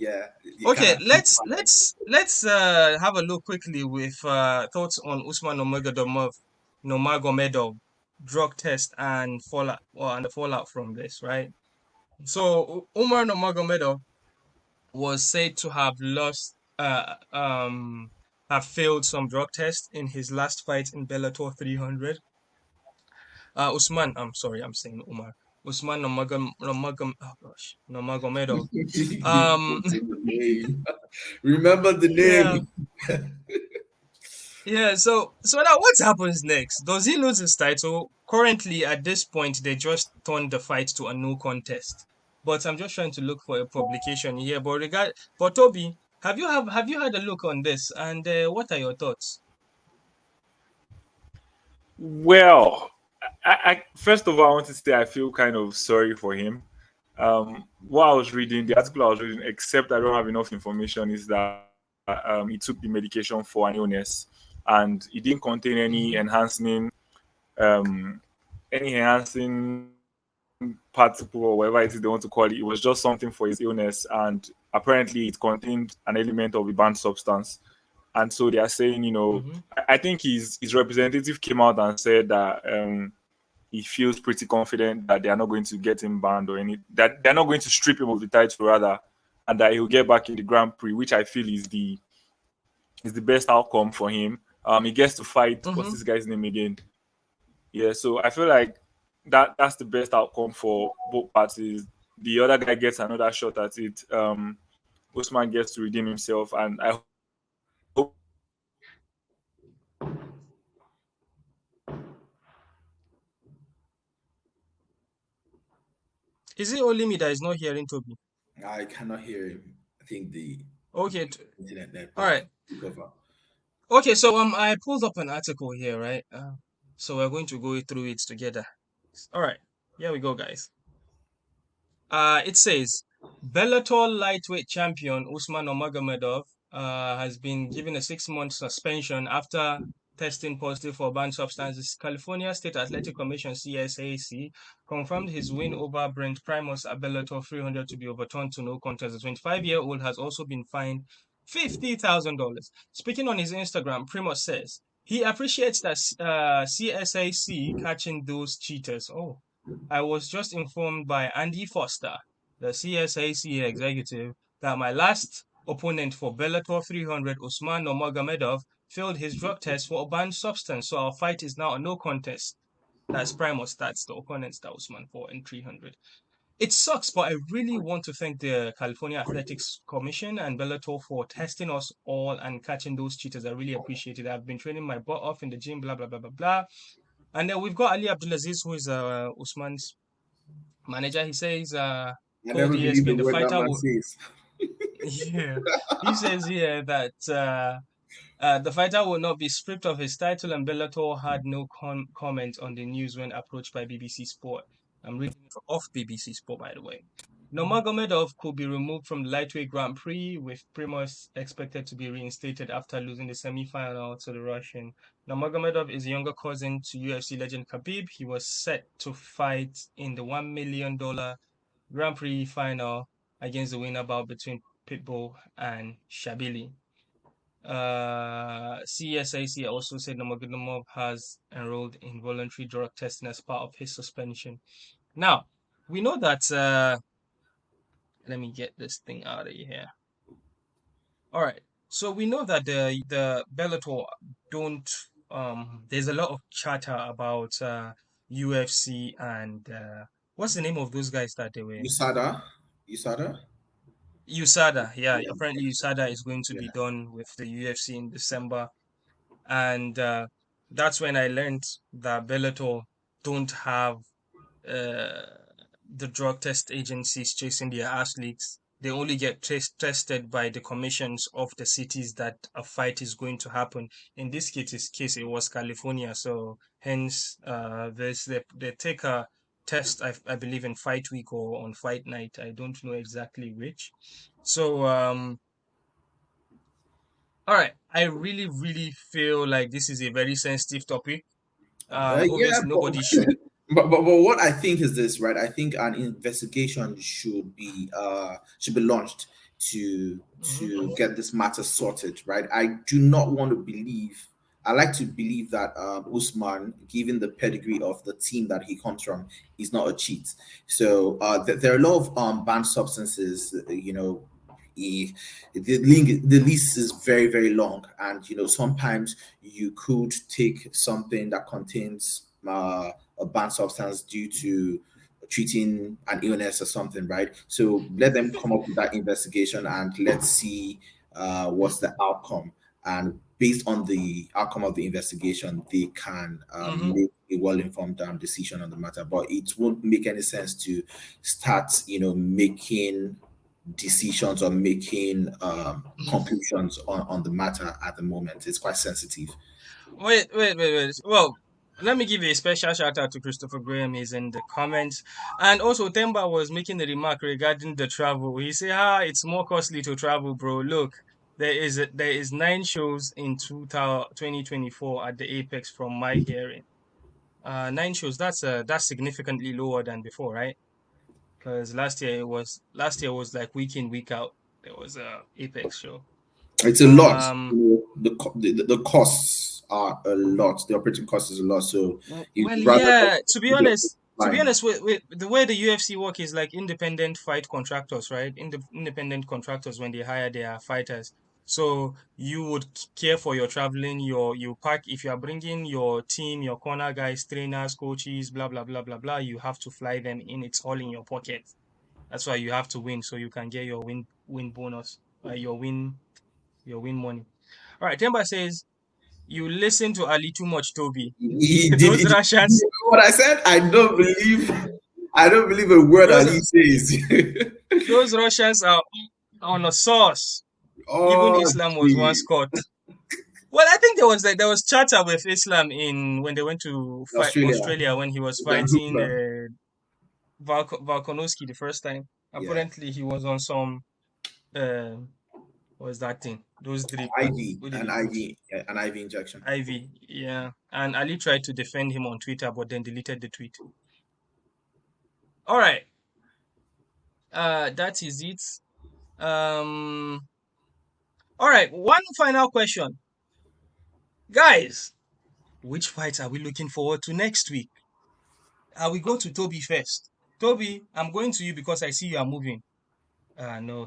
Yeah, you Okay, can't. let's have a look quickly with thoughts on Usman Nurmagomedov drug test and fallout, well, and the fallout from this, right? So Umar Nurmagomedov was said to have lost, have failed some drug tests in his last fight in Bellator 300. Usman, I'm sorry, I'm saying Umar. Usman oh gosh, Nurmagomedov. You Um, put in the name. Remember the yeah. name. Yeah, so now what happens next? Does he lose his title? Currently, at this point, they just turned the fight to a no contest. But I'm just trying to look for a publication here. But Toby, have you had a look on this? And what are your thoughts? Well, first of all, I want to say I feel kind of sorry for him. What I was reading, the article I was reading, except I don't have enough information, is that he took the medication for an illness, and it didn't contain Mm-hmm. um, any enhancing particle or whatever it is they want to call it. It was just something for his illness, and apparently it contained an element of a banned substance. And so they are saying, Mm-hmm. I think his representative came out and said that he feels pretty confident that they are not going to get him banned or any that they're not going to strip him of the title rather, and that he'll get back in the Grand Prix, which I feel is the best outcome for him. He gets to fight. What's Mm-hmm. this guy's name again? Yeah, so I feel like that's the best outcome for both parties. The other guy gets another shot at it. Usman gets to redeem himself, and I hope. Is it only me that is not hearing Toby? I cannot hear him. I think the Okay, internet all network right. took over. Okay, so I pulled up an article here, right? So we're going to go through it together. All right, here we go, guys. It says Bellator lightweight champion Usman Nurmagomedov has been given a 6-month suspension after testing positive for banned substances. California State Athletic Commission (CSAC) confirmed his win over Brent Primus at Bellator 300 to be overturned to no contest. The 25-year-old has also been fined $50,000. Speaking on his Instagram, Primus says he appreciates that CSAC catching those cheaters. Oh. I was just informed by Andy Foster, the CSAC executive, that my last opponent for Bellator 300, Usman Nurmagomedov, failed his drug test for a banned substance, so our fight is now a no contest. That's Primus, that's the opponents that Usman fought in 300. It sucks, but I really want to thank the California Athletics Commission and Bellator for testing us all and catching those cheaters. I really appreciate it. I've been training my butt off in the gym, blah, blah, blah, blah, blah. And then we've got Ali Abdulaziz, who is Usman's manager. He says, I told never believe the ESPN the word that fighter man will, says. yeah, he says here that the fighter will not be stripped of his title, and Bellator had no comment on the news when approached by BBC Sport. I'm reading it off BBC Sport, by the way. Nurmagomedov could be removed from the lightweight Grand Prix, with Primus expected to be reinstated after losing the semi-final to the Russian. Nurmagomedov is a younger cousin to UFC legend Khabib. He was set to fight in the $1 million Grand Prix final against the winner bout between Pitbull and Shabili. CSAC also said Nurmagomedov has enrolled in voluntary drug testing as part of his suspension. Now, we know that, let me get this thing out of here. All right. So we know that the Bellator don't, there's a lot of chatter about UFC and what's the name of those guys that they were? USADA, USADA. USADA. Yeah, Yeah, apparently USADA is going to be yeah. done with the UFC in December. And that's when I learned that Bellator don't have uh, the drug test agencies chasing their athletes. They only get tested by the commissions of the cities that a fight is going to happen. In this case it was California. So hence, they take a test, I believe, in fight week or on fight night. I don't know exactly which. So, all right. I really, really feel like this is a very sensitive topic. Yeah, Obviously, nobody should. but what I think is this, right? I think an investigation should be launched to Mm-hmm. get this matter sorted, right? I do not want to believe. I like to believe that Usman, given the pedigree of the team that he comes from, is not a cheat. So there are a lot of banned substances. The list is very, very long, and sometimes you could take something that contains a banned substance due to treating an illness or something, right? So let them come up with that investigation, and let's see what's the outcome. And based on the outcome of the investigation, they can Mm-hmm. make a well-informed decision on the matter. But it won't make any sense to start, making decisions or making conclusions on the matter at the moment. It's quite sensitive. Wait. Well, let me give a special shout out to Christopher Graham. He's in the comments. And also, Temba was making a remark regarding the travel. He said, it's more costly to travel, bro. Look, there is 9 shows in 2024 at the Apex from my hearing. 9 shows, that's significantly lower than before, right? Because last year was like week in, week out. There was a Apex show. It's a lot. Um, The costs are a lot. The operating cost is a lot. So you'd Well, rather yeah, to be just honest, fine. with the way the UFC work is like independent fight contractors, right? Independent contractors when they hire their fighters. So you would care for your traveling, you pack if you are bringing your team, your corner guys, trainers, coaches, blah blah blah blah blah. You have to fly them in. It's all in your pocket. That's why you have to win so you can get your win bonus, your win money. All right, Temba says you listen to Ali too much, Toby. He Those did Russians. what I said. I don't believe a word Those Ali says. those Russians are on a sauce. Even Oh, Islam was once gee. caught. Well, I think there was chatter with Islam in when they went to fight Australia, Australia when he was Dan fighting Hooper. Volkanovski the first time. Yeah, Apparently, he was on some uh, what was that thing? Those drip. IV, What did an he put? IV, yeah, an IV injection. IV. Yeah. And Ali tried to defend him on Twitter, but then deleted the tweet. All right. That is it. Um. All right. One final question, guys. Which fights are we looking forward to next week? We go to Toby first. Toby, I'm going to you because I see you are moving. No.